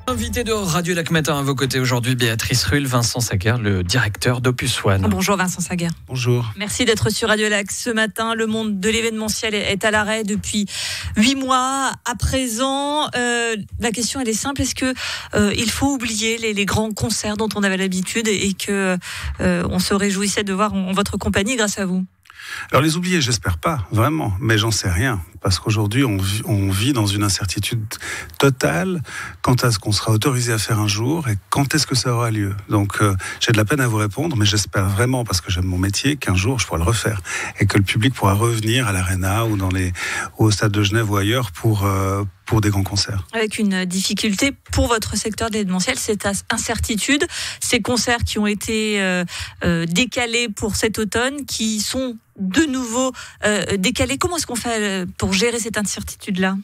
Invité de Radio Lac Matin à vos côtés aujourd'hui, Béatrice Rulle, Vincent Saguer, le directeur d'Opus One. Bonjour Vincent Saguer. Bonjour. Merci d'être sur Radio Lac ce matin. Le monde de l'événementiel est à l'arrêt depuis 8 mois. À présent, la question elle est simple. Est-ce que il faut oublier les grands concerts dont on avait l'habitude et que on se réjouissait de voir en votre compagnie grâce à vous? Alors les oublier, j'espère pas, vraiment, mais j'en sais rien. Parce qu'aujourd'hui, on vit dans une incertitude totale quant à ce qu'on sera autorisé à faire un jour et quand est-ce que ça aura lieu. Donc j'ai de la peine à vous répondre, mais j'espère vraiment, parce que j'aime mon métier, qu'un jour je pourrai le refaire et que le public pourra revenir à l'Arena ou au Stade de Genève ou ailleurs pour des grands concerts. Avec une difficulté pour votre secteur de l'événementiel, cette incertitude, ces concerts qui ont été décalés pour cet automne, qui sont de nouveau décalés. Comment est-ce qu'on fait pour gérer cette incertitude-là?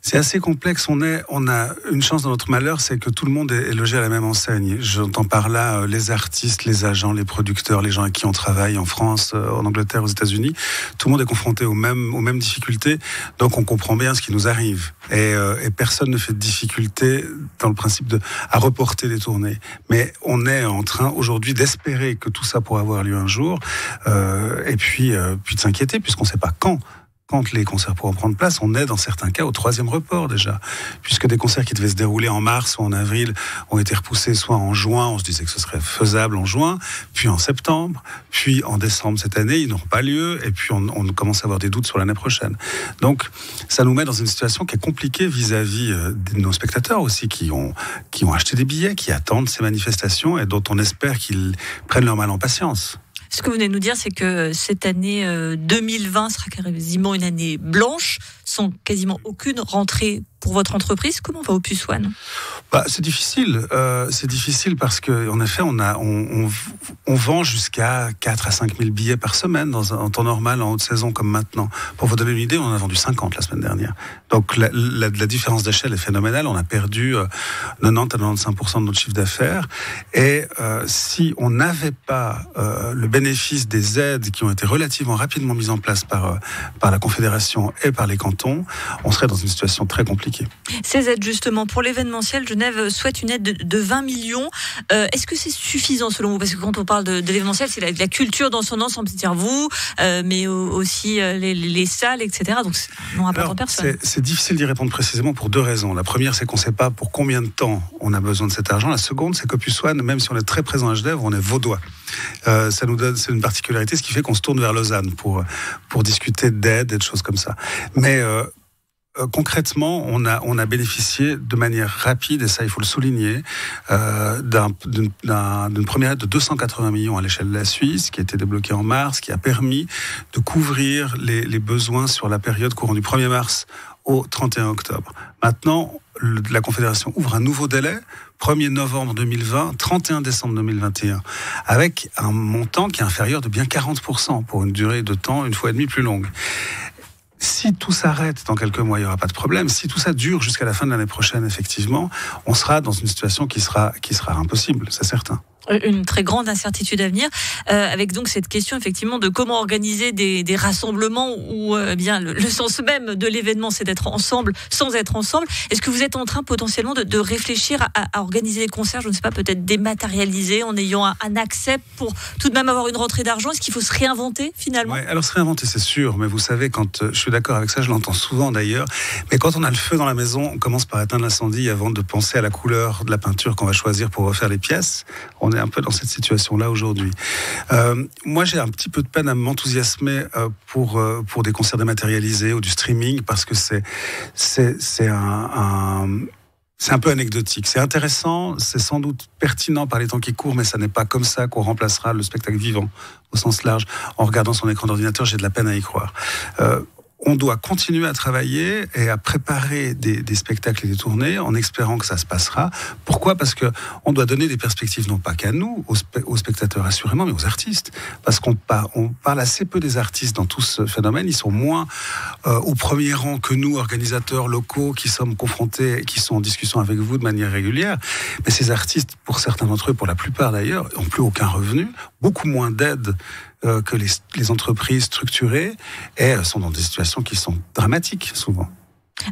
C'est assez complexe. On a une chance dans notre malheur, c'est que tout le monde est logé à la même enseigne. J'entends par là les artistes, les agents, les producteurs, les gens avec qui on travaille en France, en Angleterre, aux États-Unis. Tout le monde est confronté aux mêmes difficultés. Donc on comprend bien ce qui nous arrive. Et personne ne fait de difficulté dans le principe à reporter des tournées. Mais on est en train aujourd'hui d'espérer que tout ça pourra avoir lieu un jour. Et puis de s'inquiéter, puisqu'on ne sait pas quand les concerts pourront prendre place. On est dans certains cas au 3e report déjà, puisque des concerts qui devaient se dérouler en mars ou en avril ont été repoussés soit en juin, on se disait que ce serait faisable en juin, puis en septembre, puis en décembre cette année, ils n'auront pas lieu, et puis on commence à avoir des doutes sur l'année prochaine. Donc ça nous met dans une situation qui est compliquée vis-à-vis de nos spectateurs aussi, qui ont acheté des billets, qui attendent ces manifestations et dont on espère qu'ils prennent leur mal en patience. Ce que vous venez de nous dire, c'est que cette année 2020 sera quasiment une année blanche, sans quasiment aucune rentrée pour votre entreprise. Comment va Opus One ? C'est difficile. C'est difficile parce que, en effet, on vend jusqu'à 4 à 5 000 billets par semaine en temps normal, en haute saison comme maintenant. Pour vous donner une idée, on en a vendu 50 la semaine dernière. Donc la différence d'échelle est phénoménale. On a perdu 90 à 95% de notre chiffre d'affaires. Et si on n'avait pas le bénéfice des aides qui ont été relativement rapidement mises en place par la Confédération et par les cantons, on serait dans une situation très compliquée. Ces aides, justement, pour l'événementiel, Genève souhaite une aide de 20 millions. Est-ce que c'est suffisant selon vous ? Parce que quand on parle de l'événementiel, c'est la culture dans son ensemble, c'est-à-dire vous, mais aussi les salles, etc. Donc c'est non important personne. C'est difficile d'y répondre précisément pour 2 raisons. La première, c'est qu'on ne sait pas pour combien de temps on a besoin de cet argent. La seconde, c'est qu'Opus One, même si on est très présent à Genève, on est vaudois. Ça nous donne, c'est une particularité, ce qui fait qu'on se tourne vers Lausanne pour discuter d'aide et de choses comme ça. Mais concrètement, on a bénéficié de manière rapide, et ça il faut le souligner, d'une première aide de 280 millions à l'échelle de la Suisse, qui a été débloquée en mars, qui a permis de couvrir les besoins sur la période courant du 1er mars au 31 octobre. Maintenant, la Confédération ouvre un nouveau délai, 1er novembre 2020, 31 décembre 2021, avec un montant qui est inférieur de bien 40% pour une durée de temps 1,5 fois plus longue. Si tout s'arrête dans quelques mois, il n'y aura pas de problème. Si tout ça dure jusqu'à la fin de l'année prochaine, effectivement, on sera dans une situation qui sera impossible, c'est certain. Une très grande incertitude à venir, avec donc cette question effectivement de comment organiser des rassemblements où bien le sens même de l'événement c'est d'être ensemble sans être ensemble. Est-ce que vous êtes en train potentiellement de réfléchir à organiser des concerts, je ne sais pas, peut-être dématérialisés en ayant un accès pour tout de même avoir une rentrée d'argent? Est-ce qu'il faut se réinventer finalement? Ouais, alors se réinventer c'est sûr, mais vous savez, quand je suis d'accord avec ça, je l'entends souvent d'ailleurs, mais quand on a le feu dans la maison, on commence par éteindre l'incendie avant de penser à la couleur de la peinture qu'on va choisir pour refaire les pièces. On est un peu dans cette situation-là aujourd'hui. Moi, j'ai un petit peu de peine à m'enthousiasmer pour des concerts dématérialisés ou du streaming, parce que c'est un peu anecdotique. C'est intéressant, c'est sans doute pertinent par les temps qui courent, mais ça n'est pas comme ça qu'on remplacera le spectacle vivant, au sens large. En regardant son écran d'ordinateur, j'ai de la peine à y croire. On doit continuer à travailler et à préparer des spectacles et des tournées en espérant que ça se passera. Pourquoi ? Parce que on doit donner des perspectives, non pas qu'à nous, aux spectateurs assurément, mais aux artistes. Parce qu'on parle assez peu des artistes dans tout ce phénomène. Ils sont moins au premier rang que nous, organisateurs locaux, qui sommes confrontés, qui sont en discussion avec vous de manière régulière. Mais ces artistes, pour certains d'entre eux, pour la plupart d'ailleurs, n'ont plus aucun revenu, beaucoup moins d'aide que les entreprises structurées, et sont dans des situations qui sont dramatiques souvent.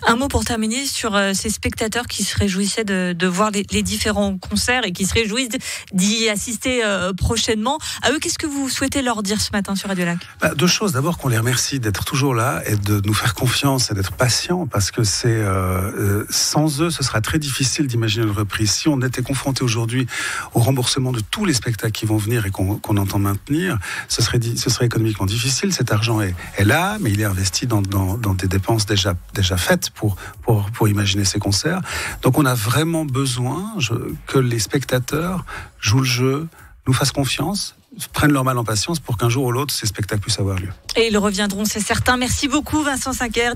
Un mot pour terminer sur ces spectateurs qui se réjouissaient de voir les différents concerts et qui se réjouissent d'y assister prochainement. À eux, qu'est-ce que vous souhaitez leur dire ce matin sur Radio Lac ? Deux choses. D'abord, qu'on les remercie d'être toujours là et de nous faire confiance et d'être patients, parce que c'est sans eux, ce sera très difficile d'imaginer une reprise. Si on était confronté aujourd'hui au remboursement de tous les spectacles qui vont venir et qu'on entend maintenir, ce serait économiquement difficile. Cet argent est là, mais il est investi dans des dépenses déjà faites pour imaginer ces concerts. Donc on a vraiment besoin que les spectateurs jouent le jeu, nous fassent confiance, prennent leur mal en patience pour qu'un jour ou l'autre, ces spectacles puissent avoir lieu. Et ils reviendront, c'est certain. Merci beaucoup Vincent Cinquer.